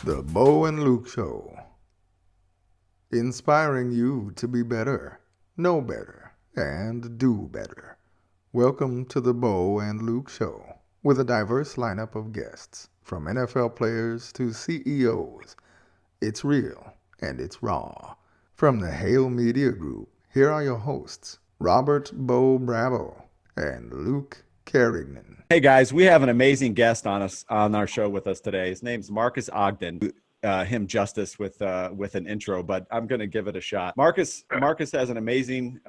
The Bo and Luke Show. Inspiring you to be better, know better, and do better. Welcome to the Bo and Luke Show, with a diverse lineup of guests, from NFL players to CEOs. It's real and it's raw. From the Hale Media Group, here are your hosts, Robert Bo Bravo and Luke Carignan. Hey guys, we have an amazing guest on our show with us today. His name's Marcus Ogden. Him justice with an intro, but I'm going to give it a shot. Marcus has an amazing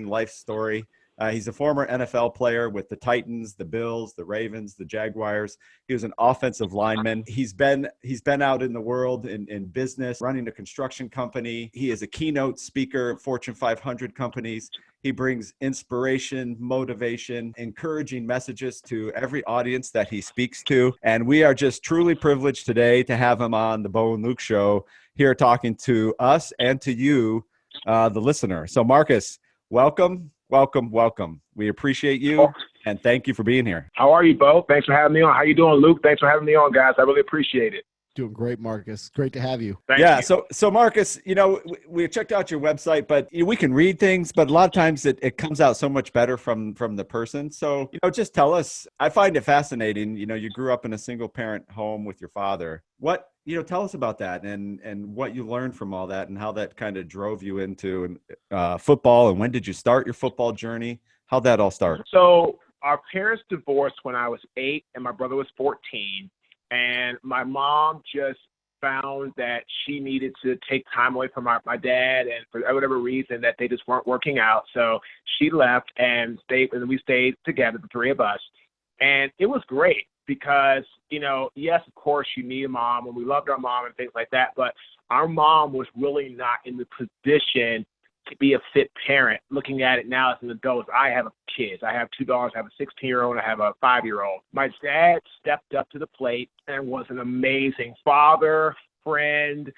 life story. He's a former NFL player with the Titans, the Bills, the Ravens, the Jaguars. He was an offensive lineman. He's been out in the world in business, running a construction company. He is a keynote speaker at Fortune 500 companies. He brings inspiration, motivation, encouraging messages to every audience that he speaks to. And we are just truly privileged today to have him on the Bo and Luke Show here talking to us and to you, the listener. So Marcus, welcome. We appreciate you and thank you for being here. How are you, Bo? Thanks for having me on. How you doing, Luke? Thanks for having me on, guys. I really appreciate it. Doing great, Marcus. Great to have you. Thank you. So Marcus, we checked out your website, but we can read things, but a lot of times it comes out so much better from the person. So, just tell us. I find it fascinating. You grew up in a single parent home with your father. Tell us about that and what you learned from all that and how that kind of drove you into football, and when did you start your football journey? How'd that all start? So our parents divorced when I was 8 and my brother was 14. And my mom just found that she needed to take time away from my dad, and for whatever reason that they just weren't working out. So she left and we stayed together, the three of us. And it was great because, yes, of course you need a mom, and we loved our mom and things like that. But our mom was really not in the position to be a fit parent. Looking at it now as an adult, I have kids. I have 2 daughters. I have a 16-year-old and I have a 5-year-old. My dad stepped up to the plate and was an amazing father, friend,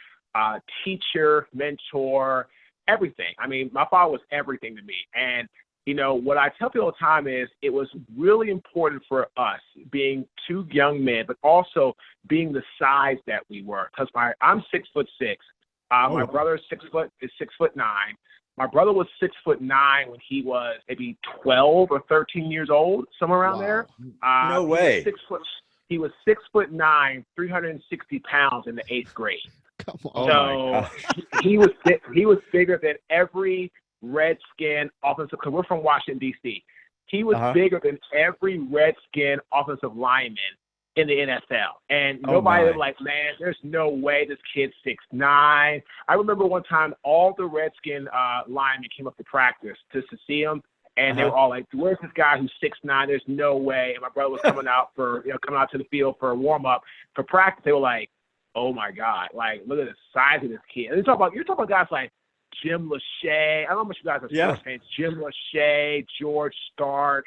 teacher, mentor, everything. I mean, my father was everything to me. And, what I tell people all the time is it was really important for us being two young men, but also being the size that we were. Because I'm 6'6". My brother is 6'9". My brother was 6'9" when he was maybe 12 or 13 years old, somewhere around there. No way. He was 6'9", 360 pounds in the 8th grade. Come So on. he was bigger than every Redskin offensive. Because we're from Washington D.C. He was bigger than every Redskin offensive lineman in the NFL. And nobody was like, man, there's no way this kid's 6'9". I remember one time all the Redskin linemen came up to practice just to see him, and they were all like, where's this guy who's 6'9"? There's no way. And my brother was coming out to the field for a warm-up for practice. They were like, oh my God, like, look at the size of this kid. And you're talking about guys like Jim Lachey. I don't know how much you guys are sports fans. Jim Lachey, George Stark,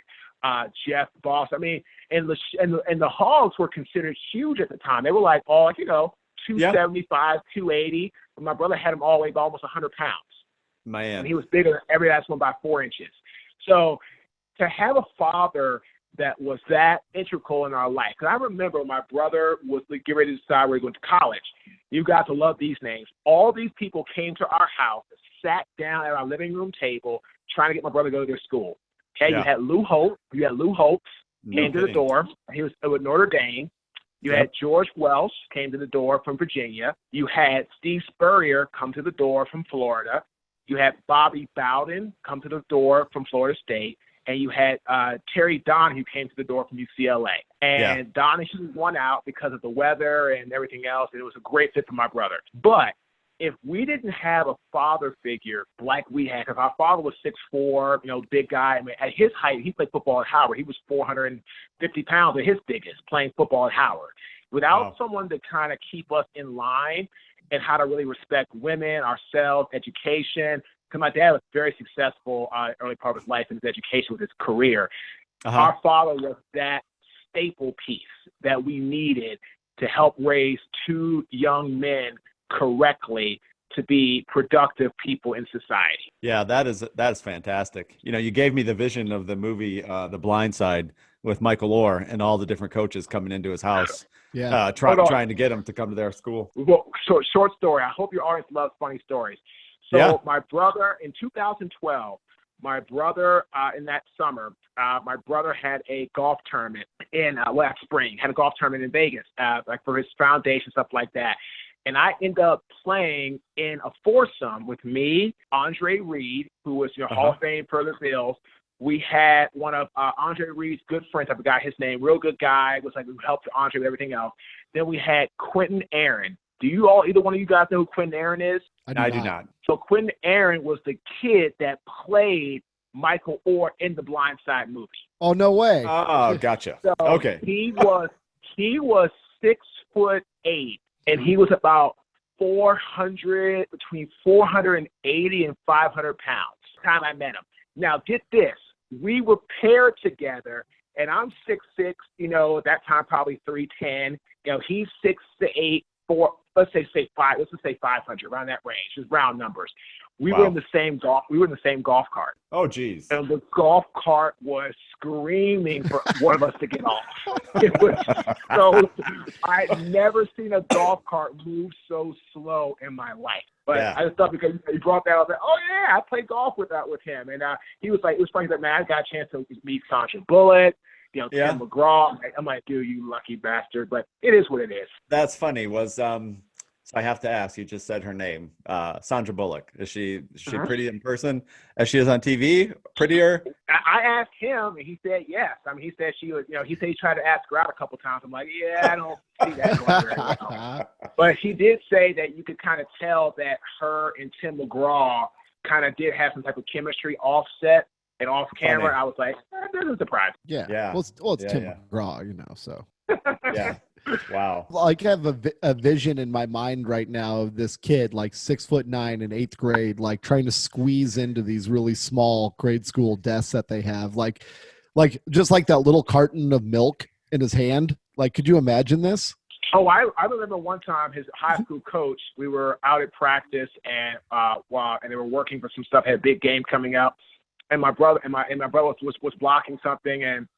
Jeff Boss. I mean, and the Hogs were considered huge at the time. They were like 275, 280. But my brother had him all the way by almost 100 pounds. Man. And he was bigger than every last one by 4 inches. So to have a father that was that integral in our life, because I remember when my brother was getting ready to decide where he went to college. You guys will love these names. All these people came to our house, sat down at our living room table, trying to get my brother to go to their school. Okay, You had Lou Holtz. Came to the door. He was with Notre Dame. You had George Welsh came to the door from Virginia. You had Steve Spurrier come to the door from Florida. You had Bobby Bowden come to the door from Florida State. And you had Terry Donahue came to the door from UCLA. And Donahue won out because of the weather and everything else. And it was a great fit for my brother. But if we didn't have a father figure like we had, because our father was 6'4", big guy. I mean, at his height, he played football at Howard. He was 450 pounds at his biggest, playing football at Howard. Without someone to kind of keep us in line and how to really respect women, ourselves, education, because my dad was very successful early part of his life in his education with his career. Our father was that staple piece that we needed to help raise two young men correctly to be productive people in society. Yeah, that is fantastic. You gave me the vision of the movie The Blind Side with Michael Orr and all the different coaches coming into his house, Yeah. trying to get him to come to their school. Well, short story. I hope your audience loves funny stories. So Yeah. my brother in 2012, my brother in that summer, my brother had a golf tournament in last spring. Had a golf tournament in Vegas, like for his foundation, stuff like that. And I ended up playing in a foursome with me, Andre Reed, who was Hall of Fame for the Bills. We had one of Andre Reed's good friends. I forgot his name. Real good guy. Was like who helped Andre with everything else. Then we had Quentin Aaron. Do you all, either one of you guys know who Quentin Aaron is? I do not. So Quentin Aaron was the kid that played Michael Orr in the Blind Side movie. Oh, no way. Oh, gotcha. So Okay. He was 6'8", and he was about between 480 and 500 pounds. Time I met him. Now get this, we were paired together, and I'm 6'6", at that time probably 310. He's 6'8", let's say 500, around that range, just round numbers. We were in the same golf cart. Oh, geez. And the golf cart was screaming for one of us to get off. It was so, I'd never seen a golf cart move so slow in my life. But Yeah. I just thought because you brought that up, I was like, oh yeah, I played golf with him. And he was like, it was funny that, man, I got a chance to meet Sandra Bullock, Yeah. Tim McGraw. I'm like, dude, you lucky bastard. But it is what it is. That's funny. So I have to ask, you just said her name, Sandra Bullock. Is she pretty in person as she is on TV? Prettier? I asked him, and he said yes. I mean, he said she was, he said he tried to ask her out a couple times. I'm like, yeah, I don't see that going very well. But he did say that you could kind of tell that her and Tim McGraw kind of did have some type of chemistry offset and off camera. Funny. I was like, that doesn't surprise me. Yeah. Yeah. Well, it's Yeah, Tim yeah. McGraw, so. Yeah. Wow. Like I have a vision in my mind right now of this kid, like 6'9" in 8th grade, like trying to squeeze into these really small grade school desks that they have, like just like that little carton of milk in his hand. Like, could you imagine this? Oh, I remember one time his high school coach, we were out at practice and they were working for some stuff, had a big game coming up, and my brother was blocking something, and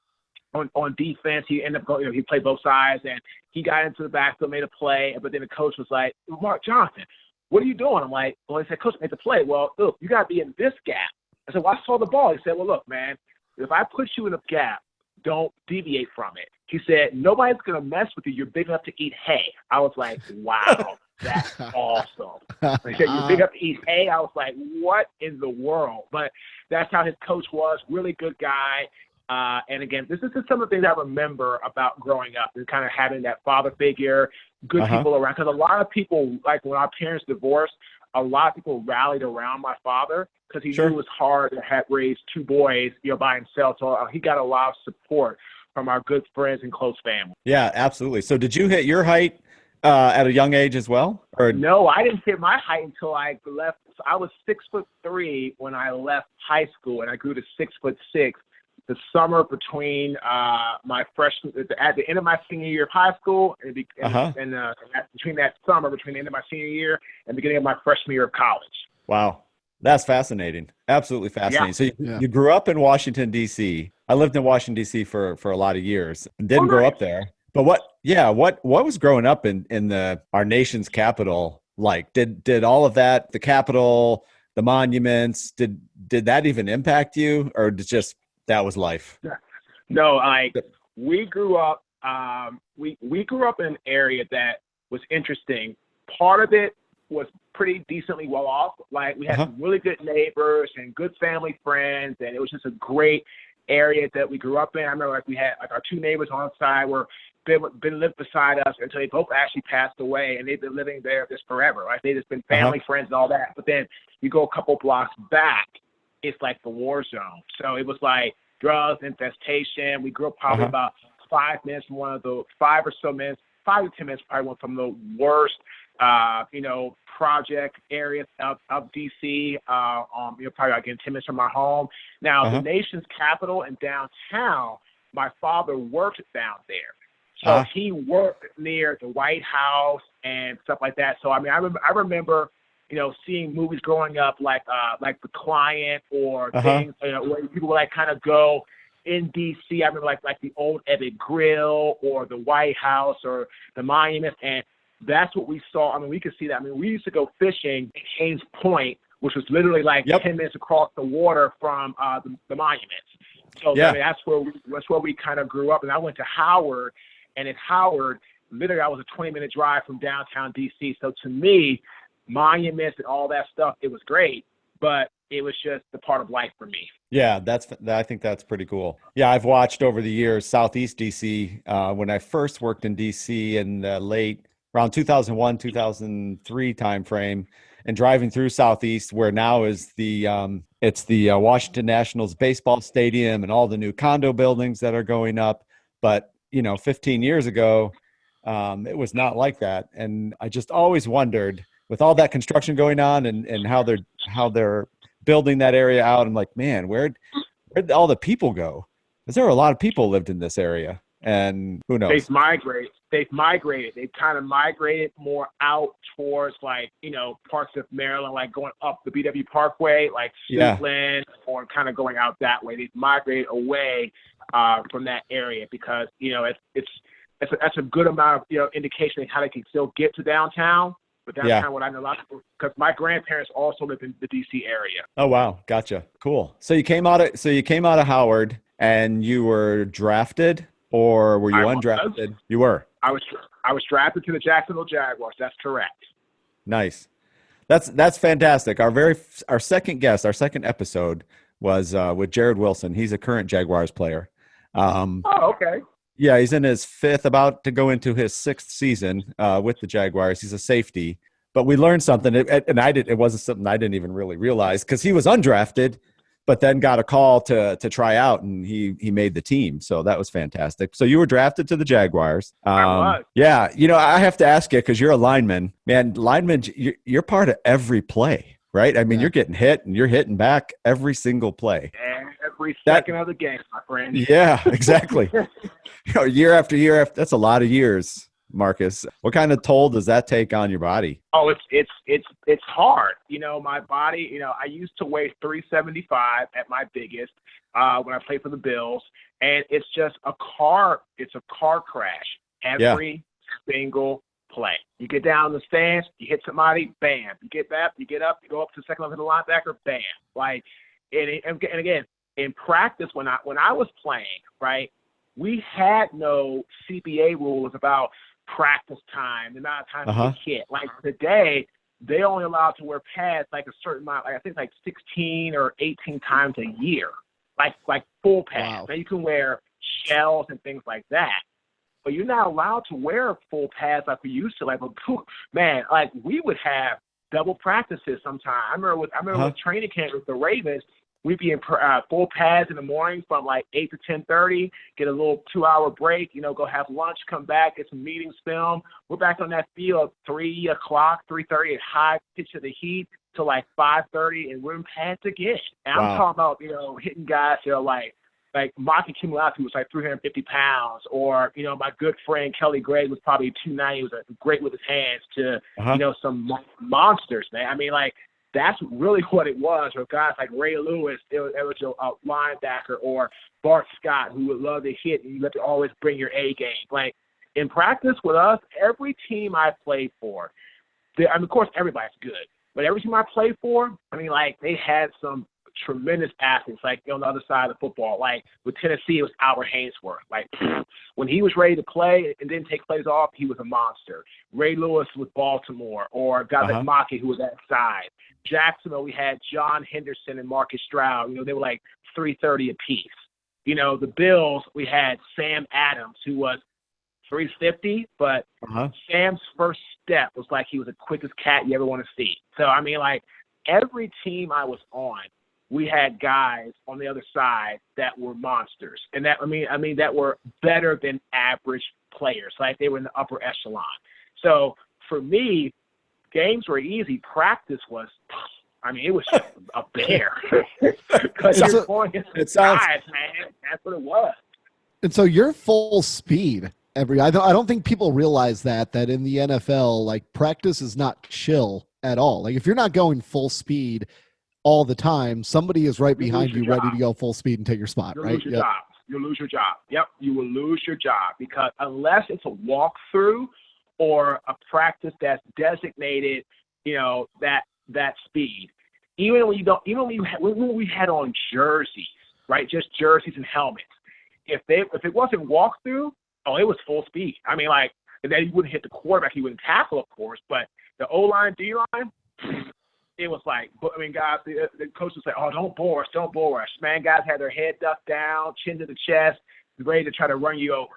on defense he ended up going, he played both sides, and he got into the backfield, made a play, but then the coach was like, Mark Johnson, what are you doing? I'm like, well, he said, coach, made the play. Well, look, you got to be in this gap. I said, well, I saw the ball. He said, well, look, man, if I put you in a gap, don't deviate from it. He said, nobody's going to mess with you. You're big enough to eat hay. I was like, wow, that's awesome. He said, you're big enough to eat hay. I was like, what in the world? But that's how his coach was. Really good guy. And again, this is just some of the things I remember about growing up and kind of having that father figure, good people around. Because a lot of people, like when our parents divorced, a lot of people rallied around my father because he knew it was hard to have raised two boys, by himself. So he got a lot of support from our good friends and close family. Yeah, absolutely. So did you hit your height at a young age as well? Or no, I didn't hit my height until I left. I was 6'3" when I left high school, and I grew to 6'6" the summer between my freshman, at the end of my senior year of high school, and between that summer, between the end of my senior year and beginning of my freshman year of college. Wow. That's fascinating. Absolutely fascinating. Yeah. So you grew up in Washington, D.C. I lived in Washington, D.C. for a lot of years and didn't grow up there. But what was growing up in our nation's capital like? Did all of that, the Capitol, the monuments, did that even impact you, or that was life? No, we grew up. We grew up in an area that was interesting. Part of it was pretty decently well off. Like we had some really good neighbors and good family friends, and it was just a great area that we grew up in. I remember we had our two neighbors on the side were been lived beside us until they both actually passed away, and they've been living there just forever. Right? They just been family friends and all that. But then you go a couple blocks back, it's like the war zone. So it was like drugs, infestation. We grew up probably about 5 minutes from 5 to 10 minutes probably went from the worst, project areas of D.C. Probably again 10 minutes from my home. Now the nation's capital and downtown, my father worked down there. So he worked near the White House and stuff like that. So I mean, I remember, seeing movies growing up like The Client or things, where people would kind of go in D.C., I remember like the old Ebbett Grill or the White House or the Monument, and that's what we saw. I mean, we could see that. I mean, we used to go fishing at Haynes Point, which was literally like 10 minutes across the water from the monuments. So I mean, that's where we kind of grew up. And I went to Howard, and at Howard, literally I was a 20-minute drive from downtown D.C. So to me, monuments and all that stuff, it was great, but it was just a part of life for me. Yeah, I think that's pretty cool. Yeah, I've watched over the years Southeast DC. When I first worked in DC in the late around 2001, 2003 timeframe, and driving through Southeast, where now is it's the Washington Nationals baseball stadium and all the new condo buildings that are going up. But 15 years ago, it was not like that, and I just always wondered, with all that construction going on and how they're building that area out, I'm like, man, where'd all the people go? Because there are a lot of people lived in this area, and who knows? They've migrated. They've kind of migrated more out towards parts of Maryland, like going up the BW Parkway, like Suitland, or kind of going out that way. They've migrated away from that area because that's a good amount of indication of how they can still get to downtown. But that's kind of what I know a lot of people, because my grandparents also lived in the DC area. Oh wow, gotcha, cool. So you came out of Howard, and you were drafted, or were you undrafted? You were. I was drafted to the Jacksonville Jaguars. That's correct. Nice. That's fantastic. Our second episode was with Jared Wilson. He's a current Jaguars player. Okay. Yeah, he's in his fifth, about to go into his sixth season with the Jaguars. He's a safety, but we learned something, and it wasn't something I didn't even really realize, because he was undrafted, but then got a call to try out, and he made the team. So that was fantastic. So you were drafted to the Jaguars. I was. Yeah, I have to ask you, because you're a lineman, man. Lineman, you're part of every play, right? I mean, you're getting hit, and you're hitting back every single play. Every second of the game, my friend. Yeah, exactly. Year after year, that's a lot of years, Marcus. What kind of toll does that take on your body? Oh, it's hard. My body, I used to weigh 375 at my biggest when I played for the Bills, and it's just a car crash every single play. You get down in the stands, you hit somebody, bam. You get back, you get up, you go up to the second level of the linebacker, bam. Like, and again, in practice, when I was playing, right, we had no CBA rules about practice time, the amount of time you get hit. Like today, they only allowed to wear pads like a certain amount, like I think like 16 or 18 times a year, like full pads. Wow. Now you can wear shells and things like that, but you're not allowed to wear full pads like we used to. Like, man, like we would have double practices sometimes. I remember with training camp with the Ravens, we'd be in full pads in the morning from like 8 to 10:30, get a little 2-hour break, go have lunch, come back, get some meetings filmed. We're back on that field 3 o'clock, 3:30 at high pitch of the heat to like 5:30, and we're in pads again. And I'm talking about, hitting guys that are like Maki Kimulatu was like 350 pounds, or, my good friend Kelly Gray was probably 290. He was great with his hands, to, some monsters, man. I mean, like, that's really what it was. Or guys like Ray Lewis, it was a linebacker, or Bart Scott, who would love to hit, and you have to always bring your A game. Like, in practice with us, every team I played for, of course, everybody's good, but every team I played for, they had some tremendous athletes, like on the other side of the football. Like with Tennessee, it was Albert Hainsworth. Like when he was ready to play and didn't take plays off, he was a monster. Ray Lewis with Baltimore, or guys like Maki, who was that side. Jacksonville, we had John Henderson and Marcus Stroud. They were like 330 apiece. The Bills, we had Sam Adams, who was 350, but Sam's first step was like he was the quickest cat you ever want to see. So, every team I was on, we had guys on the other side that were monsters, and that that were better than average players. Like they were in the upper echelon. So for me, games were easy. Practice was, it was just a bear. Because you're going against the guys, man. That's what it was. And so you're full speed I don't think people realize that in the NFL, like practice is not chill at all. Like if you're not going full speed all the time, somebody is right behind you ready to go full speed and take your spot, right? you'll lose your job. Yep, you will lose your job because unless it's a walkthrough or a practice that's designated, that speed. Even when we had on jerseys, right? Just jerseys and helmets. If it wasn't walkthrough, it was full speed. I mean, like, and then he wouldn't hit the quarterback, he wouldn't tackle, of course, but the O-line, D-line, it was like, I mean, guys, the coach would say, don't bore us. Man, guys had their head ducked down, chin to the chest, ready to try to run you over.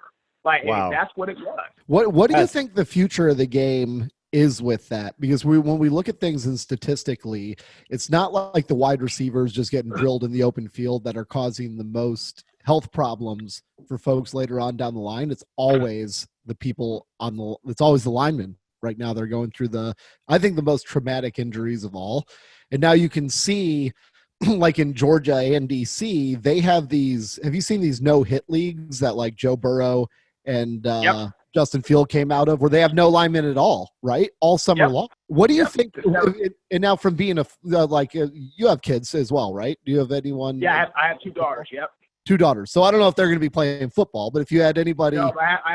Like, Wow. That's what it was. What do you think the future of the game is with that? Because when we look at things and statistically, it's not like the wide receivers just getting drilled in the open field that are causing the most health problems for folks later on down the line. It's always it's always the linemen right now. They're going through I think the most traumatic injuries of all. And now you can see like in Georgia and DC, they have have you seen these no hit leagues that like Joe Burrow and Justin Field came out of, where they have no linemen at all, right? All summer long. What do you think? And now from being you have kids as well, right? Do you have anyone? Yeah, I have 2 daughters. Yep. 2 daughters. So I don't know if they're going to be playing football, but if you had anybody. No,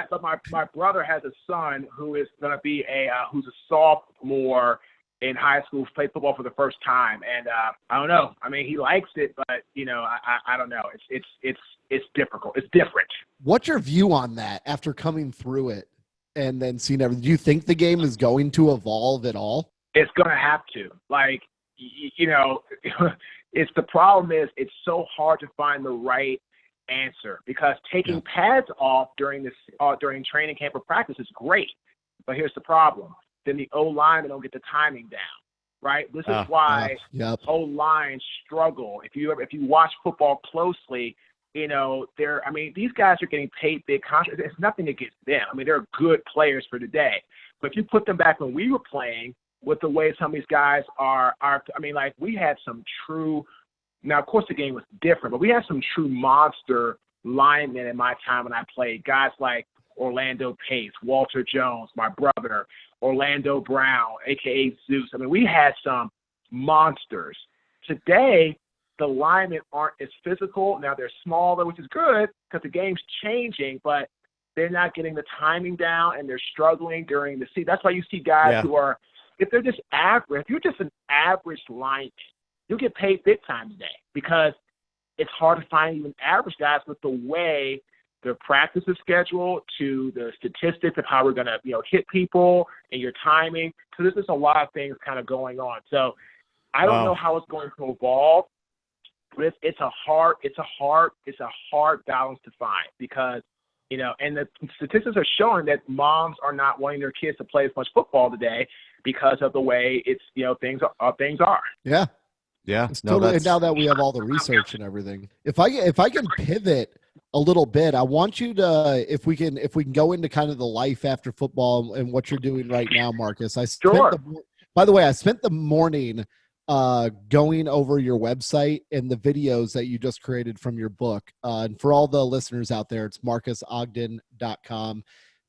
but my brother has a son who is going to be who's a sophomore in high school, played football for the first time, and I don't know. I mean, he likes it, but I don't know. It's difficult. It's different. What's your view on that after coming through it and then seeing everything? Do you think the game is going to evolve at all? It's going to have to. Like, it's the problem is it's so hard to find the right answer because taking pads off during training camp or practice is great, but here's the problem: then the O-line don't get the timing down, right? This is why O-line struggle. If you watch football closely, these guys are getting paid big contracts. It's nothing against them. I mean, they're good players for today, but if you put them back when we were playing, with the way some of these guys are, we had some true. Now, of course, the game was different, but we had some true monster linemen in my time when I played. Guys like Orlando Pace, Walter Jones, my brother, Orlando Brown, a.k.a. Zeus. I mean, we had some monsters. Today, the linemen aren't as physical. Now, they're smaller, which is good because the game's changing, but they're not getting the timing down, and they're struggling during the season. That's why you see guys who are, if they're just average, if you're just an average lineman, you'll get paid big time today because it's hard to find even average guys with the way their practice is scheduled to the statistics of how we're going to, hit people and your timing. So there's just a lot of things kind of going on. So I don't know how it's going to evolve, but it's a hard balance to find because, and the statistics are showing that moms are not wanting their kids to play as much football today because of the way it's, things are. Yeah. Yeah. And now that we have all the research and everything, if I can pivot a little bit, I want you to, if we can go into kind of the life after football and what you're doing right now, Marcus. By the way, I spent the morning going over your website and the videos that you just created from your book. And for all the listeners out there, it's marcusogden.com.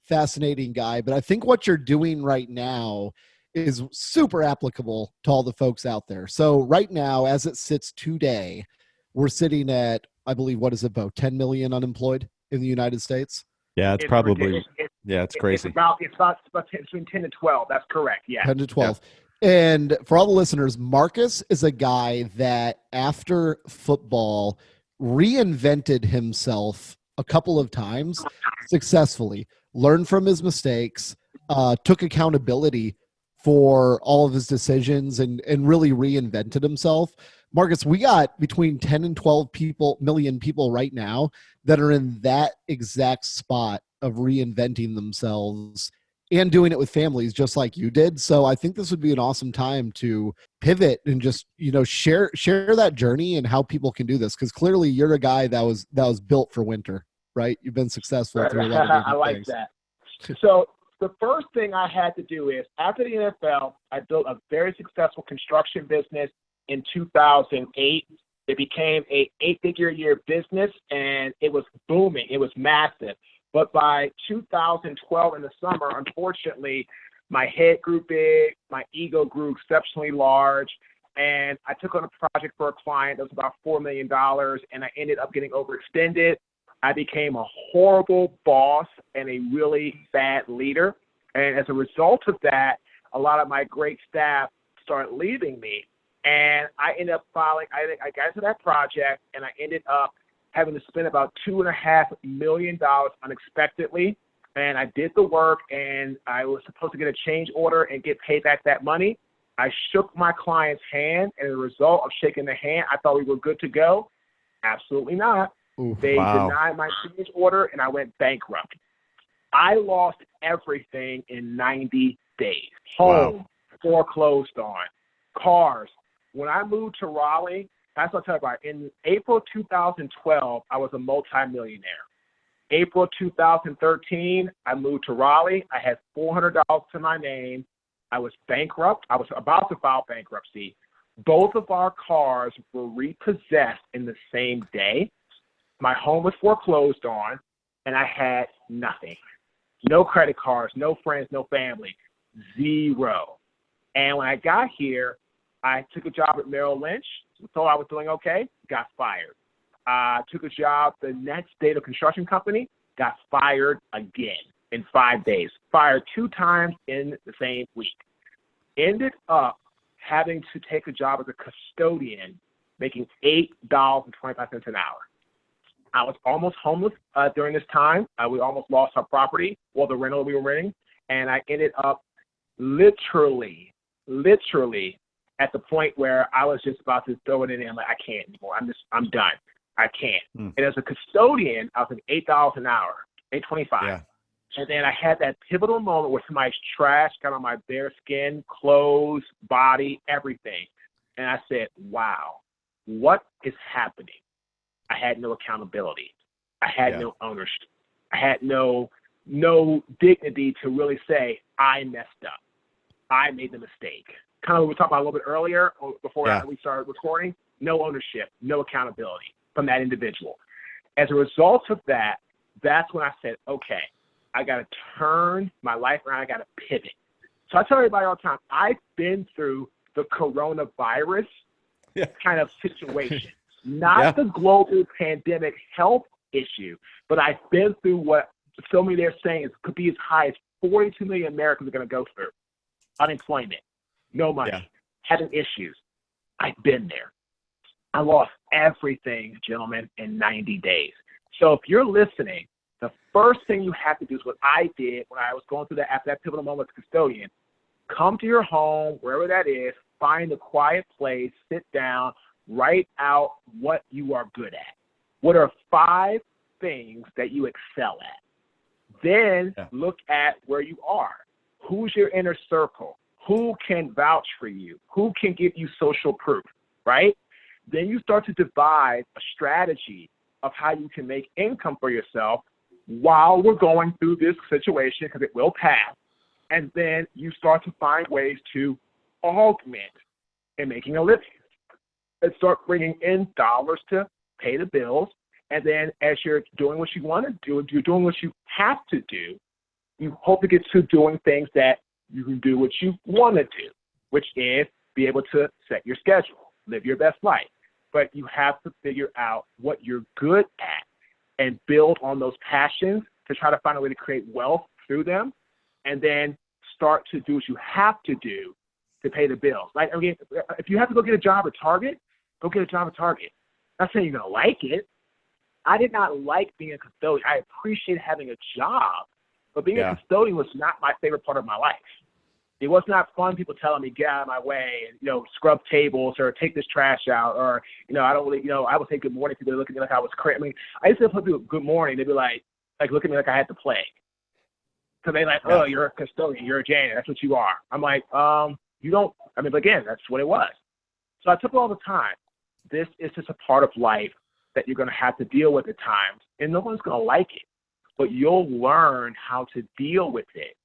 Fascinating guy. But I think what you're doing right now is super applicable to all the folks out there. So right now, as it sits today, we're sitting at, I believe, what is it, about 10 million unemployed in the United States? Yeah, it's probably, it's crazy. It's about between 10 and 12. That's correct. Yeah. 10 to 12. Yeah. And for all the listeners, Marcus is a guy that after football reinvented himself a couple of times successfully, learned from his mistakes, took accountability for all of his decisions and really reinvented himself. Marcus, we got between 10 and 12 million people right now that are in that exact spot of reinventing themselves and doing it with families just like you did. So I think this would be an awesome time to pivot and just, share that journey and how people can do this. Cause clearly you're a guy that was built for winter, right? You've been successful through a lot of different I like things. that. So the first thing I had to do is, after the NFL, I built a very successful construction business in 2008. It became a 8-figure-a-year business, and it was booming. It was massive. But by 2012 in the summer, unfortunately, my head grew big, my ego grew exceptionally large, and I took on a project for a client that was about $4 million, and I ended up getting overextended. I became a horrible boss and a really bad leader. And as a result of that, a lot of my great staff started leaving me. And I ended up I got into that project, and I ended up having to spend about $2.5 million unexpectedly. And I did the work, and I was supposed to get a change order and get paid back that money. I shook my client's hand, and as a result of shaking the hand, I thought we were good to go. Absolutely not. Ooh, They wow. denied my change order, and I went bankrupt. I lost everything in 90 days. Home, foreclosed on, cars. When I moved to Raleigh, that's what I'll tell you about. In April 2012, I was a multimillionaire. April 2013, I moved to Raleigh. I had $400 to my name. I was bankrupt. I was about to file bankruptcy. Both of our cars were repossessed in the same day. My home was foreclosed on, and I had nothing. No credit cards, no friends, no family, zero. And when I got here, I took a job at Merrill Lynch, thought I was doing okay, got fired. Took a job the next day at a construction company, got fired again in 5 days. Fired 2 times in the same week. Ended up having to take a job as a custodian, making $8.25 an hour. I was almost homeless during this time. We almost lost our property, well, the rental we were renting, and I ended up literally at the point where I was just about to throw it in, and I'm like, I can't anymore. I'm done. I can't. And as a custodian, I was like $8 an hour, $8.25. Yeah. And then I had that pivotal moment where somebody's trash got on my bare skin, clothes, body, everything. And I said, wow, what is happening? I had no accountability. I had no ownership. I had no dignity to really say, I messed up. I made the mistake. Kind of what we talked about a little bit earlier before we started recording. No ownership, no accountability from that individual. As a result of that, that's when I said, okay, I got to turn my life around. I got to pivot. So I tell everybody all the time, I've been through the coronavirus kind of situation, not the global pandemic health issue, but I've been through what so many they're saying could be as high as 42 million Americans are going to go through. Unemployment, no money, having issues. I've been there. I lost everything, gentlemen, in 90 days. So if you're listening, the first thing you have to do is what I did when I was going through after that pivotal moment as custodian. Come to your home, wherever that is, find a quiet place, sit down, write out what you are good at. What are 5 things that you excel at? Then look at where you are. Who's your inner circle? Who can vouch for you? Who can give you social proof, right? Then you start to devise a strategy of how you can make income for yourself while we're going through this situation, because it will pass. And then you start to find ways to augment in making a living and start bringing in dollars to pay the bills. And then as you're doing what you want to do, you're doing what you have to do, you hope to get to doing things that you can do what you want to do, which is be able to set your schedule, live your best life. But you have to figure out what you're good at and build on those passions to try to find a way to create wealth through them, and then start to do what you have to do to pay the bills. Like, I mean, if you have to go get a job at Target, go get a job at Target. I'm not saying you're going to like it. I did not like being a custodian. I appreciate having a job, but being a custodian was not my favorite part of my life. It was not fun, people telling me, get out of my way, and, scrub tables or take this trash out, or, I don't really, I would say good morning. People look at me like I was crazy. I mean, I used to tell people good morning. They'd be like look at me like I had the plague. So they oh, you're a custodian, you're a janitor, that's what you are. I'm like, you don't, but again, that's what it was. So I took it all the time. This is just a part of life that you're going to have to deal with at times, and no one's going to like it, but you'll learn how to deal with it.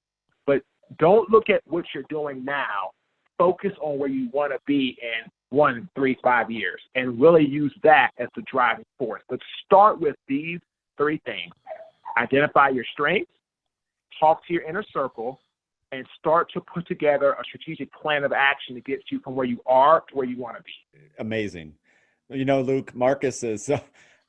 But don't look at what you're doing now. Focus on where you want to be in 1, 3, 5 years, and really use that as the driving force. But start with these 3 things. Identify your strengths, talk to your inner circle, and start to put together a strategic plan of action to get you from where you are to where you want to be. Amazing. Luke, Marcus is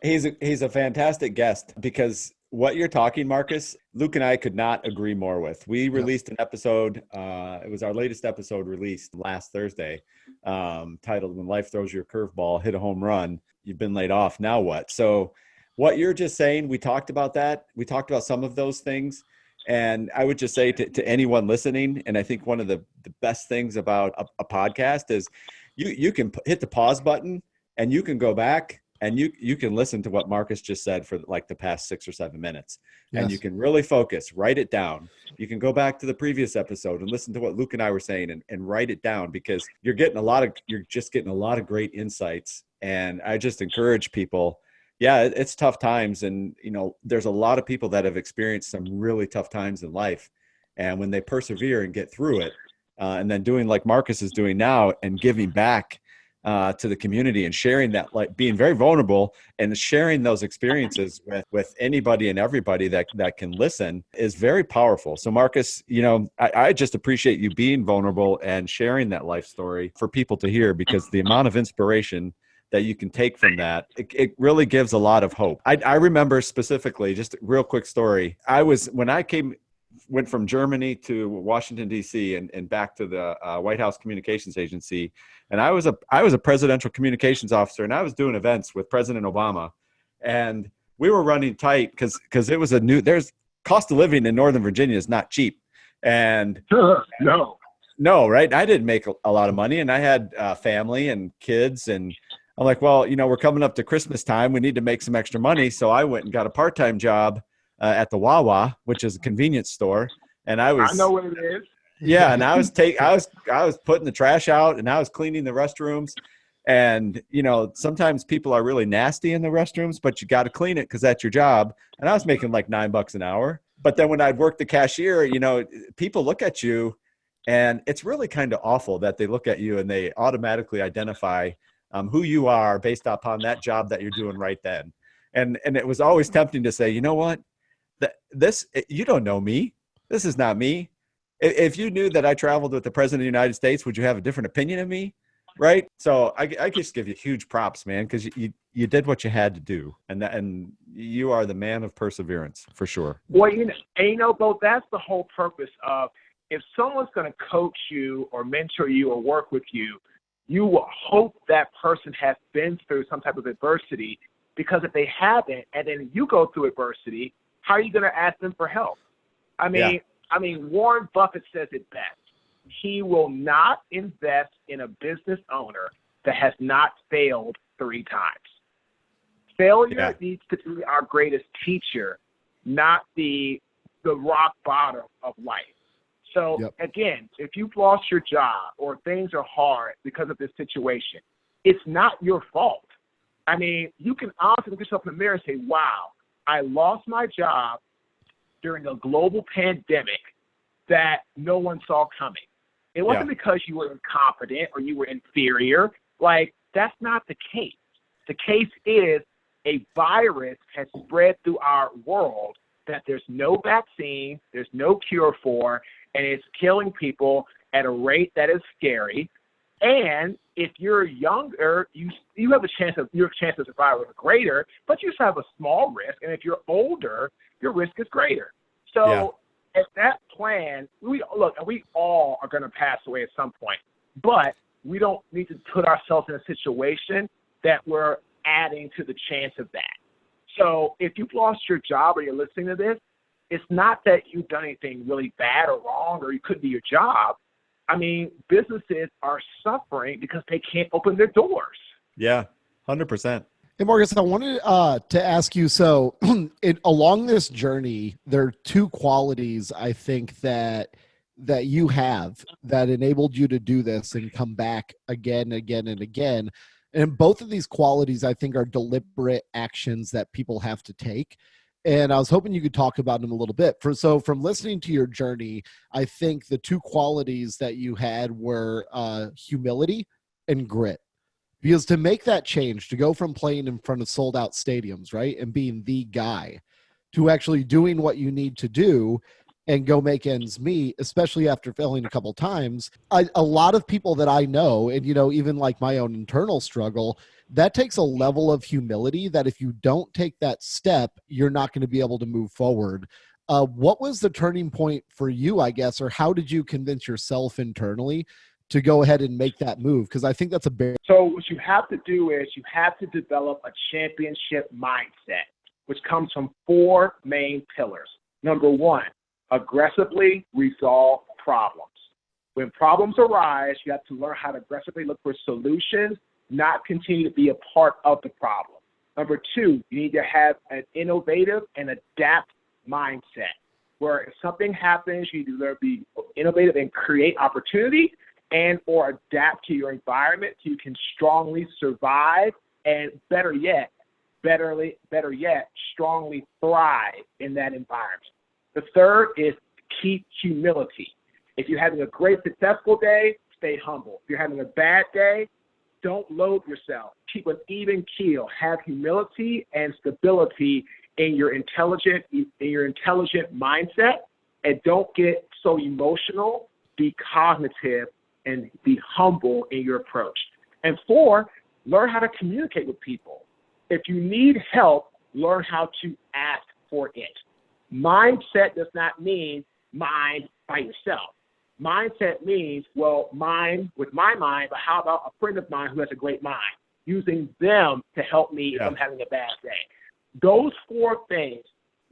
He's a fantastic guest because what you're talking, Marcus, Luke and I could not agree more with. We released an episode. It was our latest episode released last Thursday, titled "When Life Throws You a Curveball, Hit a Home Run. You've been laid off. Now what?" So, what you're just saying, we talked about that. We talked about some of those things, and I would just say to anyone listening, and I think one of the best things about a podcast is you can hit the pause button and you can go back and you can listen to what Marcus just said for like the past 6 or 7 minutes. Yes. And you can really focus, write it down. You can go back to the previous episode and listen to what Luke and I were saying and write it down, because you're just getting a lot of great insights. And I just encourage people. Yeah, it's tough times. And, there's a lot of people that have experienced some really tough times in life. And when they persevere and get through it, and then doing like Marcus is doing now and giving back to the community and sharing that, like being very vulnerable and sharing those experiences with anybody and everybody that can listen, is very powerful. So Marcus, I just appreciate you being vulnerable and sharing that life story for people to hear, because the amount of inspiration that you can take from that, it really gives a lot of hope. I remember specifically, just a real quick story. When I went from Germany to Washington, D.C. and back to the White House Communications Agency. And I was a presidential communications officer, and I was doing events with President Obama. And we were running tight because it was there's cost of living in Northern Virginia is not cheap. And no, right? I didn't make a lot of money, and I had family and kids, and I'm like, well, we're coming up to Christmas time. We need to make some extra money. So I went and got a part-time job at the Wawa, which is a convenience store. And I know what it is. Yeah. And I was putting the trash out, and I was cleaning the restrooms. And, sometimes people are really nasty in the restrooms, but you got to clean it because that's your job. And I was making like $9 an hour. But then when I'd work the cashier, people look at you, and it's really kind of awful that they look at you and they automatically identify who you are based upon that job that you're doing right then. And it was always tempting to say, you know what? You don't know me. This is not me. If you knew that I traveled with the President of the United States, would you have a different opinion of me? Right. So I just give you huge props, man, because you did what you had to do. And you are the man of perseverance for sure. Well, Bo, that's the whole purpose of, if someone's going to coach you or mentor you or work with you, you will hope that person has been through some type of adversity, because if they haven't, and then you go through adversity, how are you going to ask them for help? I mean, Warren Buffett says it best. He will not invest in a business owner that has not failed 3 times. Failure needs to be our greatest teacher, not the rock bottom of life. So, Again, if you've lost your job or things are hard because of this situation, it's not your fault. I mean, you can honestly look yourself in the mirror and say, wow, I lost my job during a global pandemic that no one saw coming. It wasn't because you were incompetent or you were inferior. Like, that's not the case. The case is a virus has spread through our world that there's no vaccine, there's no cure for, and it's killing people at a rate that is scary. And if you're younger, you have your chance of survival is greater, but you just have a small risk. And if you're older, your risk is greater. So at that plan, we all are going to pass away at some point, but we don't need to put ourselves in a situation that we're adding to the chance of that. So if you've lost your job or you're listening to this, it's not that you've done anything really bad or wrong or you couldn't do your job. I mean, businesses are suffering because they can't open their doors. Yeah, 100%. Hey, Marcus, I wanted to ask you, so along this journey, there are 2 qualities I think that you have that enabled you to do this and come back again, and again. And both of these qualities, I think, are deliberate actions that people have to take. And I was hoping you could talk about them a little bit. So from listening to your journey, I think the 2 qualities that you had were humility and grit. Because to make that change, to go from playing in front of sold out stadiums, right, and being the guy, to actually doing what you need to do and go make ends meet, especially after failing a couple times, a lot of people that I know, and, even like my own internal struggle, that takes a level of humility that if you don't take that step, you're not going to be able to move forward. What was the turning point for you, I guess, or how did you convince yourself internally to go ahead and make that move? Because I think that's a big. So what you have to do is you have to develop a championship mindset, which comes from 4 main pillars. Number 1, aggressively resolve problems. When problems arise, you have to learn how to aggressively look for solutions, not continue to be a part of the problem. Number 2, you need to have an innovative and adapt mindset, where if something happens, you need to learn to be innovative and create opportunity and or adapt to your environment so you can strongly survive and better yet, strongly thrive in that environment. The third is keep humility. If you're having a great, successful day, stay humble. If you're having a bad day, don't load yourself. Keep an even keel. Have humility and stability in your intelligent mindset, and don't get so emotional. Be cognitive and be humble in your approach. And 4, learn how to communicate with people. If you need help, learn how to ask for it. Mindset does not mean mind by yourself. Mindset means, well, mind with my mind, but how about a friend of mine who has a great mind? Using them to help me if I'm having a bad day. Those 4 things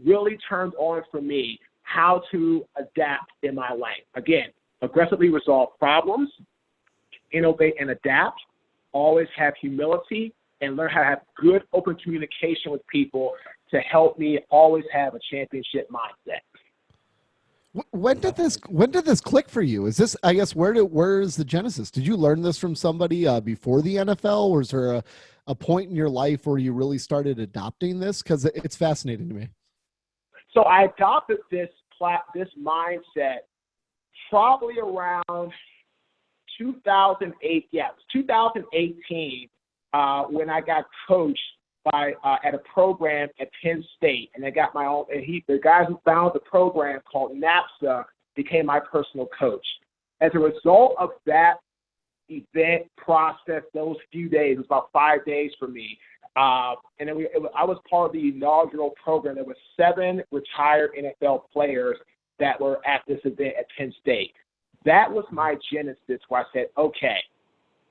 really turned on for me how to adapt in my life. Again, aggressively resolve problems, innovate and adapt, always have humility, and learn how to have good open communication with people to help me always have a championship mindset. When did this click for you? Is this, I guess, where is the genesis? Did you learn this from somebody before the NFL, or is there a point in your life where you really started adopting this? Because it's fascinating to me. So I adopted this mindset probably around 2008. Yeah, it was 2018 when I got coached by at a program at Penn State, and I got my own. And the guy who founded the program called NAPSA became my personal coach. As a result of that event process, those few days, it was about 5 days for me. And then I was part of the inaugural program. There were 7 retired NFL players that were at this event at Penn State. That was my genesis, where I said, okay,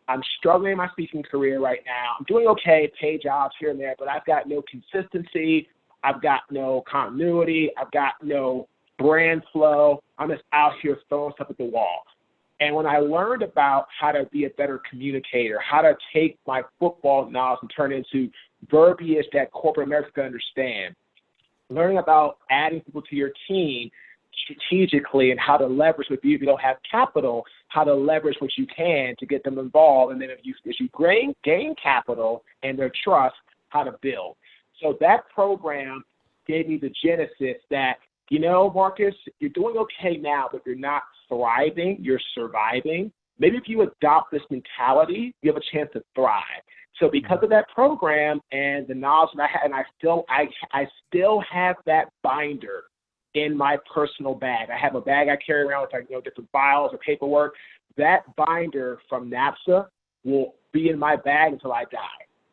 I'm struggling in my speaking career right now. I'm doing okay, paid jobs here and there, but I've got no consistency. I've got no continuity. I've got no brand flow. I'm just out here throwing stuff at the wall. And when I learned about how to be a better communicator, how to take my football knowledge and turn it into verbiage that corporate America can understand, learning about adding people to your team strategically and how to leverage with you if you don't have capital, how to leverage what you can to get them involved. And then if you gain capital and their trust, how to build. So that program gave me the genesis that, Marcus, you're doing okay now, but you're not thriving, you're surviving. Maybe if you adopt this mentality, you have a chance to thrive. So because of that program and the knowledge that I had, and I still have that binder in my personal bag. I have a bag I carry around with different files or paperwork. That binder from NAPSA will be in my bag until I die.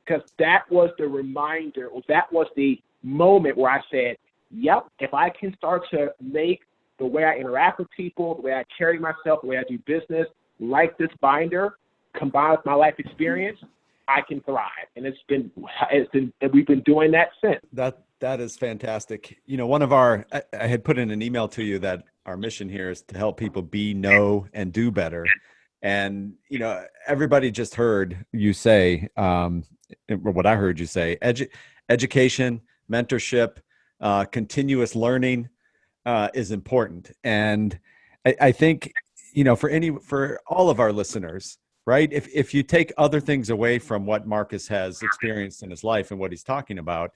Because that was the reminder, that was the moment where I said, yep, if I can start to make the way I interact with people, the way I carry myself, the way I do business, like this binder, combined with my life experience, I can thrive. And we've been doing that since. That is fantastic. I had put in an email to you that our mission here is to help people be, know, and do better. And, everybody just heard you say, what I heard you say, education, mentorship, continuous learning is important. And I think, for all of our listeners, right? If you take other things away from what Marcus has experienced in his life and what he's talking about,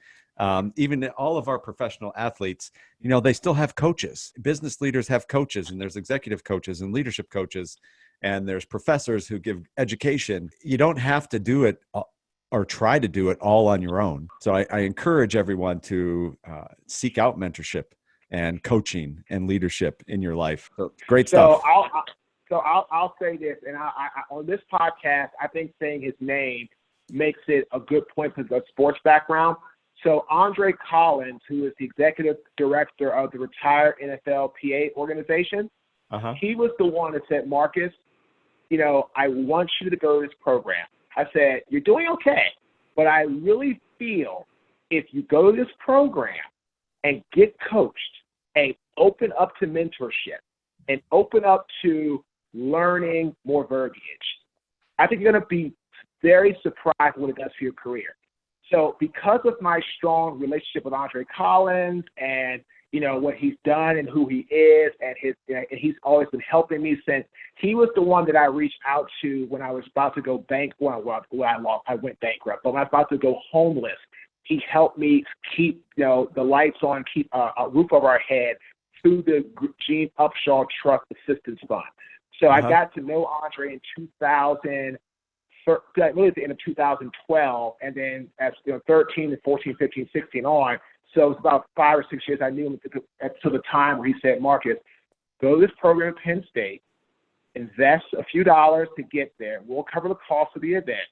even all of our professional athletes, they still have coaches. Business leaders have coaches, and there's executive coaches and leadership coaches, and there's professors who give education. You don't have to do it or try to do it all on your own. So I encourage everyone to seek out mentorship and coaching and leadership in your life. So great stuff. I'll say this, and I on this podcast, I think saying his name makes it a good point because of sports background. So Andre Collins, who is the executive director of the retired NFLPA organization, he was the one that said, Marcus, I want you to go to this program. I said, you're doing okay, but I really feel if you go to this program and get coached and open up to mentorship and open up to learning more verbiage, I think you're going to be very surprised what it does for your career. So because of my strong relationship with Andre Collins and, what he's done and who he is and he's always been helping me since he was the one that I reached out to when I was about to go I went bankrupt, but when I was about to go homeless, he helped me keep, the lights on, keep a roof over our head through the Gene Upshaw Trust Assistance Fund. So I got to know Andre in 2000, really at the end of 2012, and then as 13 and 14, 15, 16 on. So it's about 5 or 6 years I knew him to the time where he said, Marcus, go to this program at Penn State, invest a few dollars to get there. We'll cover the cost of the event.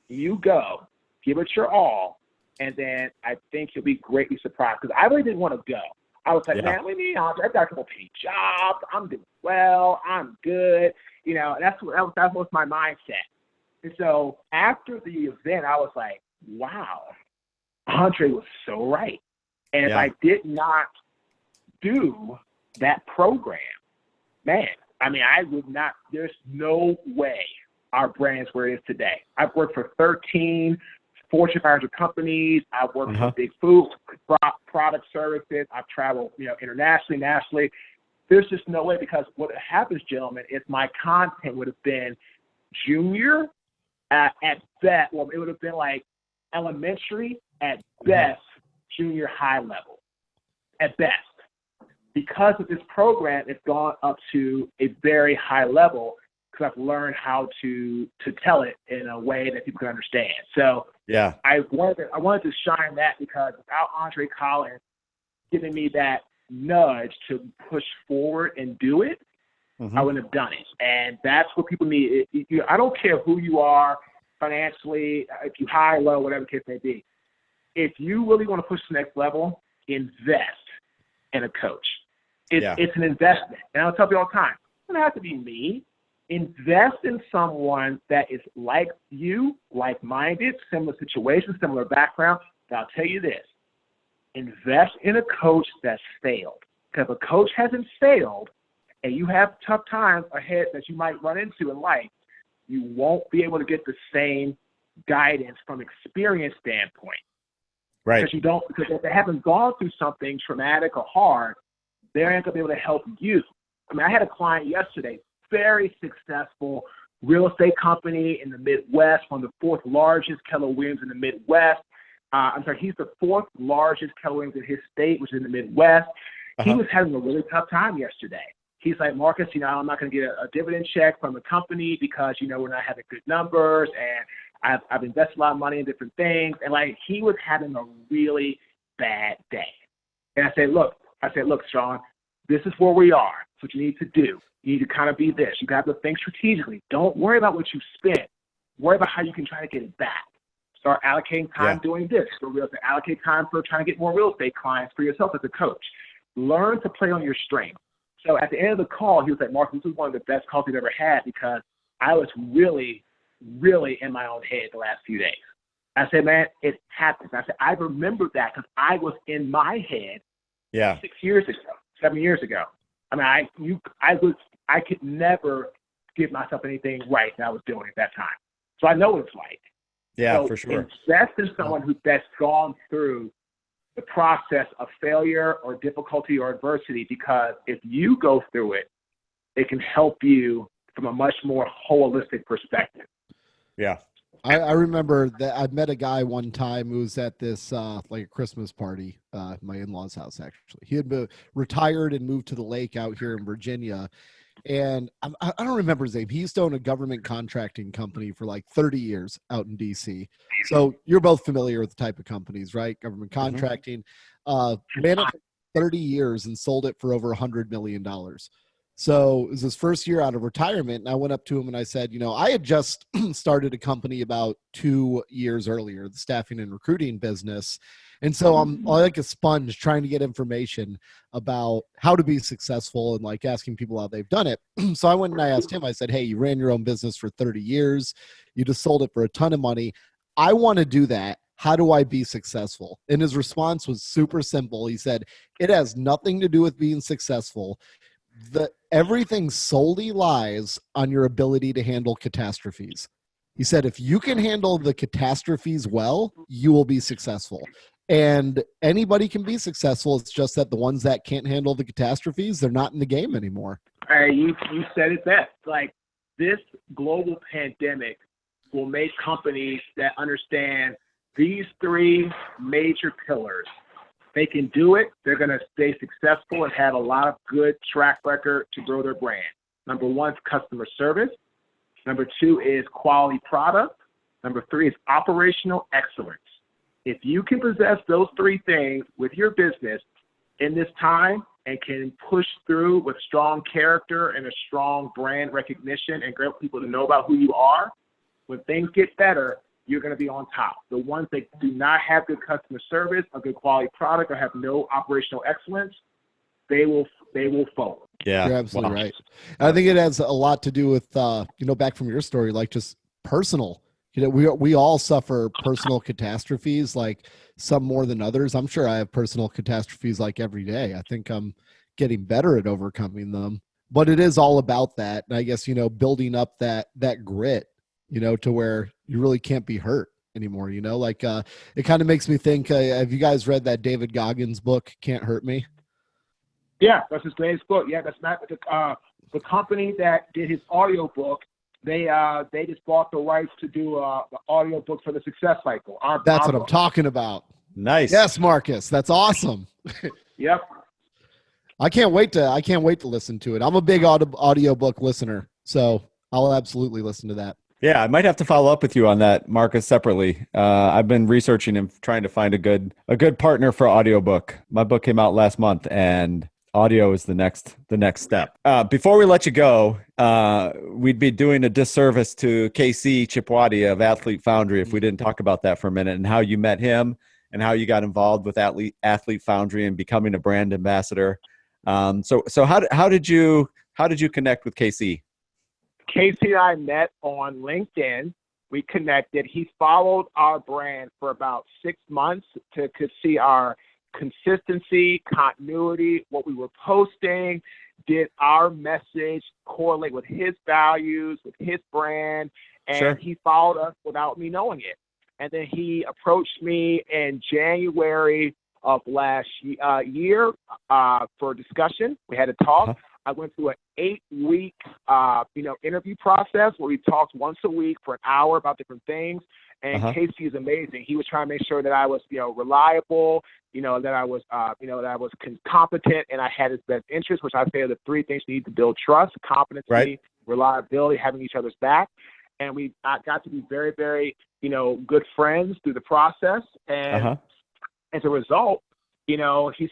You go, give it your all, and then I think you'll be greatly surprised. Because I really didn't want to go. I was like, man, I've got a couple paid jobs. I'm doing well. I'm good. That was my mindset. And so after the event, I was like, wow, Andre was so right. And if I did not do that program, man, I would not, there's no way our brand is where it is today. I've worked for 13 Fortune 500 companies. I've worked for big food, product services. I've traveled, internationally, nationally. There's just no way, because what happens, gentlemen, is my content would have been junior at best. Well, it would have been like elementary at best, junior high level at best. Because of this program, it's gone up to a very high level because I've learned how to tell it in a way that people can understand. So I wanted to shine that, because without Andre Collins giving me that nudge to push forward and do it, I wouldn't have done it. And that's what people need. I don't care who you are financially, if you high, low, whatever the case may be. If you really want to push to the next level, invest in a coach. It's an investment. And I'll tell you all the time, it doesn't have to be me. Invest in someone that is like you, like-minded, similar situation, similar background. But I'll tell you this, invest in a coach that's failed. Because if a coach hasn't failed and you have tough times ahead that you might run into in life, you won't be able to get the same guidance from experience standpoint. Right. Because if they haven't gone through something traumatic or hard, they aren't going to be able to help you. I had a client yesterday, very successful real estate company in the Midwest, one of the fourth largest Keller Williams in the Midwest. He's the fourth largest Keller Williams in his state, which is in the Midwest. He was having a really tough time yesterday. He's like, Marcus, I'm not going to get a dividend check from the company because, we're not having good numbers, and I've invested a lot of money in different things. And he was having a really bad day. And I said, look, Sean, this is where we are. That's what you need to do. You need to kind of be this. You got to think strategically. Don't worry about what you spent. Worry about how you can try to get it back. Start allocating time doing this. Allocate time for trying to get more real estate clients for yourself as a coach. Learn to play on your strengths. So at the end of the call, he was like, Mark, this is one of the best calls we've ever had, because I was really, really in my own head the last few days. I said, man, it happens. I said, I remember that because I was in my head 6 years ago, 7 years ago. I could never give myself anything right that I was doing at that time. So I know what it's like. Yeah, so for sure. Invest in someone that's gone through the process of failure or difficulty or adversity, because if you go through it, it can help you from a much more holistic perspective. Yeah. I remember that I met a guy one time who was at this a Christmas party, my in-laws' house, actually. He had been retired and moved to the lake out here in Virginia. And I don't remember his name. He used to own a government contracting company for 30 years out in D.C. So you're both familiar with the type of companies, right? Government contracting. Ran it for 30 years and sold it for over $100 million. So it was his first year out of retirement. And I went up to him and I said, I had just started a company about 2 years earlier, the staffing and recruiting business. And so I'm like a sponge trying to get information about how to be successful and like asking people how they've done it. So I went and I asked him, I said, hey, you ran your own business for 30 years. You just sold it for a ton of money. I want to do that. How do I be successful? And his response was super simple. He said, it has nothing to do with being successful. Everything solely lies on your ability to handle catastrophes. He said, if you can handle the catastrophes well, you will be successful. And anybody can be successful. It's just that the ones that can't handle the catastrophes, they're not in the game anymore. Hey, you said it best. Like, this global pandemic will make companies that understand these 3 major pillars. They can do it. They're going to stay successful and have a lot of good track record to grow their brand. Number 1 is customer service. Number 2 is quality product. Number 3 is operational excellence. If you can possess those 3 things with your business in this time and can push through with strong character and a strong brand recognition and get people to know about who you are, when things get better, you're going to be on top. The ones that do not have good customer service, a good quality product, or have no operational excellence, they will fold. Yeah, you're absolutely right. And I think it has a lot to do with, back from your story, like just personal. We all suffer personal catastrophes, like some more than others. I'm sure I have personal catastrophes like every day. I think I'm getting better at overcoming them, but it is all about that. And I guess, building up that grit, to where you really can't be hurt anymore. It kind of makes me think, have you guys read that David Goggins book, Can't Hurt Me? Yeah, that's his latest book. Yeah, that's not the company that did his audio book. They just bought the rights to do the audio book for the Success Cycle. That's what I'm talking about. Nice. Yes, Marcus. That's awesome. Yep. I can't wait to listen to it. I'm a big audio book listener, so I'll absolutely listen to that. Yeah, I might have to follow up with you on that, Marcus, separately. I've been researching and trying to find a good partner for audiobook. My book came out last month, and audio is the next step. Before we let you go, we'd be doing a disservice to KC Chipwadi of Athlete Foundry if we didn't talk about that for a minute and how you met him and how you got involved with Athlete Foundry and becoming a brand ambassador. So how did you connect with KC? Casey and I met on LinkedIn. We connected. He followed our brand for about 6 months to see our consistency, continuity, what we were posting, did our message correlate with his values, with his brand, and Sure. He followed us without me knowing it. And then he approached me in January of last year for discussion. We had a talk. Uh-huh. I went through an 8-week, interview process where we talked once a week for an hour about different things. And Uh-huh. Casey is amazing. He was trying to make sure that I was, reliable, that I was, competent, and I had his best interest, which I say are the 3 things you need to build trust: competency, Right. reliability, having each other's back. And we got to be very, very, good friends through the process. And Uh-huh. as a result, he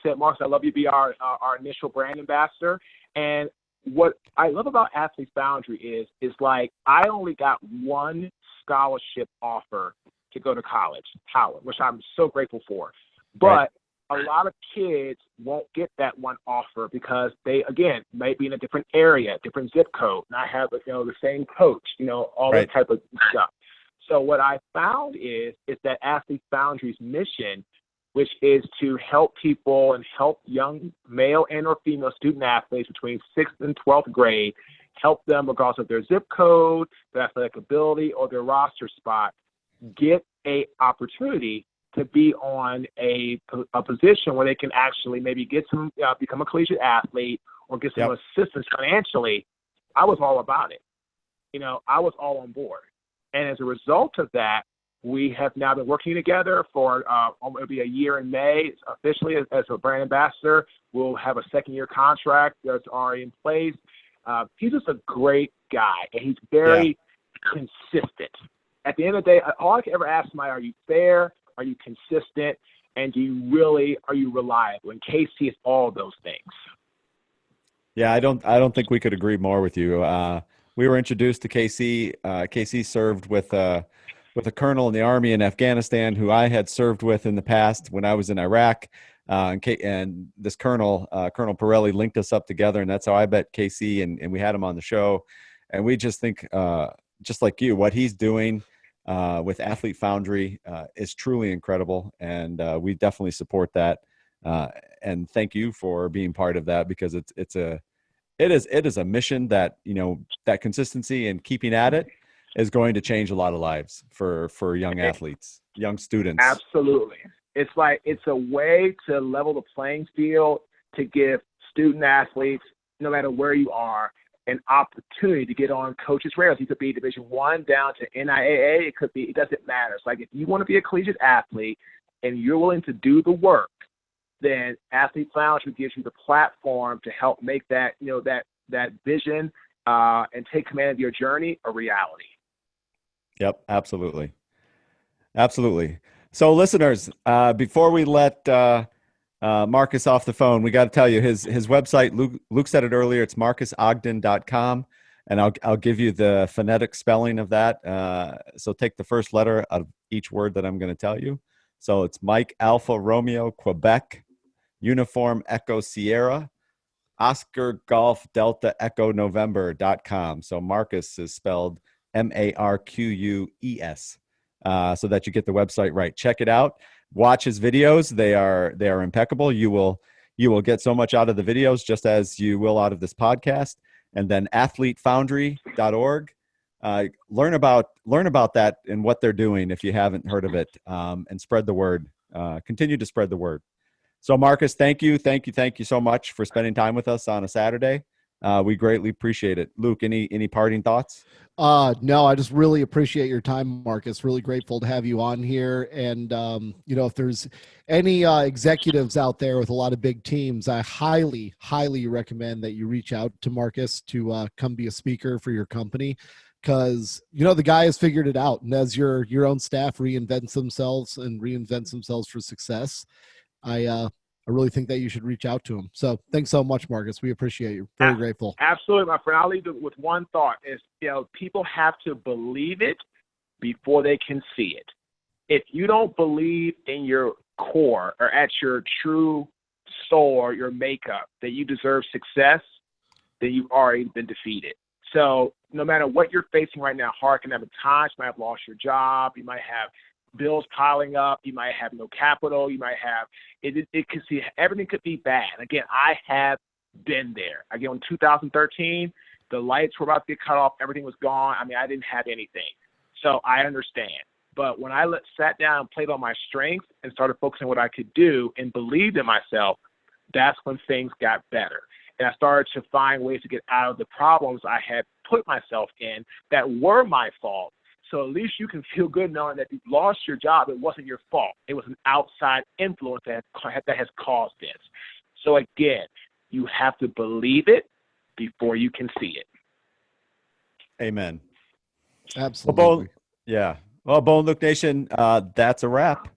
said, "Marcus, I'd love you to be our initial brand ambassador." And what I love about Athlete Foundry is like I only got 1 scholarship offer to go to college, Howard, which I'm so grateful for. But a lot of kids won't get that 1 offer because they, again, may be in a different area, different zip code, not have the same coach, all Right. that type of stuff. So what I found is that Athlete Foundry's mission, which is to help people and help young male and or female student athletes between 6th and 12th grade, help them regardless of their zip code, their athletic ability, or their roster spot, get a opportunity to be on a position where they can actually maybe get some, become a collegiate athlete or get some assistance financially. I was all about it. I was all on board. And as a result of that, we have now been working together for it'll be a year in May officially as a brand ambassador. We'll have a 2nd-year contract that's already in place. He's just a great guy, and he's very consistent. At the end of the day, all I can ever ask somebody, are you fair? Are you consistent? And are you reliable? And Casey is all those things. Yeah, I don't think we could agree more with you. We were introduced to KC. KC served with a colonel in the army in Afghanistan who I had served with in the past when I was in Iraq. And this colonel, Colonel Pirelli, linked us up together, and that's how I met KC, and we had him on the show. And we just think, just like you, what he's doing with Athlete Foundry is truly incredible, and we definitely support that. And thank you for being part of that, because it is a mission that, that consistency and keeping at it is going to change a lot of lives for young athletes, young students. Absolutely. It's a way to level the playing field, to give student athletes, no matter where you are, an opportunity to get on coaches' radars. You could be Division I down to NIAA. It doesn't matter. It's like, if you want to be a collegiate athlete and you're willing to do the work, then Athlete Foundry gives you the platform to help make that, that vision and take command of your journey a reality. Yep, absolutely. Absolutely. So listeners, before we let Marcus off the phone, we got to tell you his website. Luke said it earlier. It's marcusogden.com, and I'll give you the phonetic spelling of that. So take the first letter of each word that I'm going to tell you. So it's Mike Alpha Romeo Quebec Uniform Echo Sierra Oscar Golf Delta Echo November.com. So Marcus is spelled Marques, so that you get the website right. Check it out. Watch his videos. They are impeccable. You will get so much out of the videos, just as you will out of this podcast. And then athletefoundry.org. Learn about that and what they're doing if you haven't heard of it, and spread the word. Continue to spread the word. So Marcus, thank you so much for spending time with us on a Saturday. We greatly appreciate it. Luke, any parting thoughts? No, I just really appreciate your time, Marcus. Really grateful to have you on here. And, if there's any executives out there with a lot of big teams, I highly, highly recommend that you reach out to Marcus to come be a speaker for your company, because, the guy has figured it out. And as your own staff reinvents themselves for success, I really think that you should reach out to him. So thanks so much, Marcus. We appreciate you. Very grateful. Absolutely, my friend. I'll leave it with one thought is, people have to believe it before they can see it. If you don't believe in your core or at your true soul or your makeup that you deserve success, then you've already been defeated. So no matter what you're facing right now, hard economic times, you might have lost your job, you might have bills piling up, you might have no capital, you might have everything could be bad. Again, I have been there. Again, in 2013, the lights were about to get cut off, everything was gone. I mean, I didn't have anything. So I understand. But when I sat down and played on my strengths and started focusing on what I could do and believed in myself, that's when things got better. And I started to find ways to get out of the problems I had put myself in that were my fault. So at least you can feel good knowing that you lost your job. It wasn't your fault. It was an outside influence that has caused this. So again, you have to believe it before you can see it. Amen. Absolutely. Well, Bone Luke Nation, that's a wrap.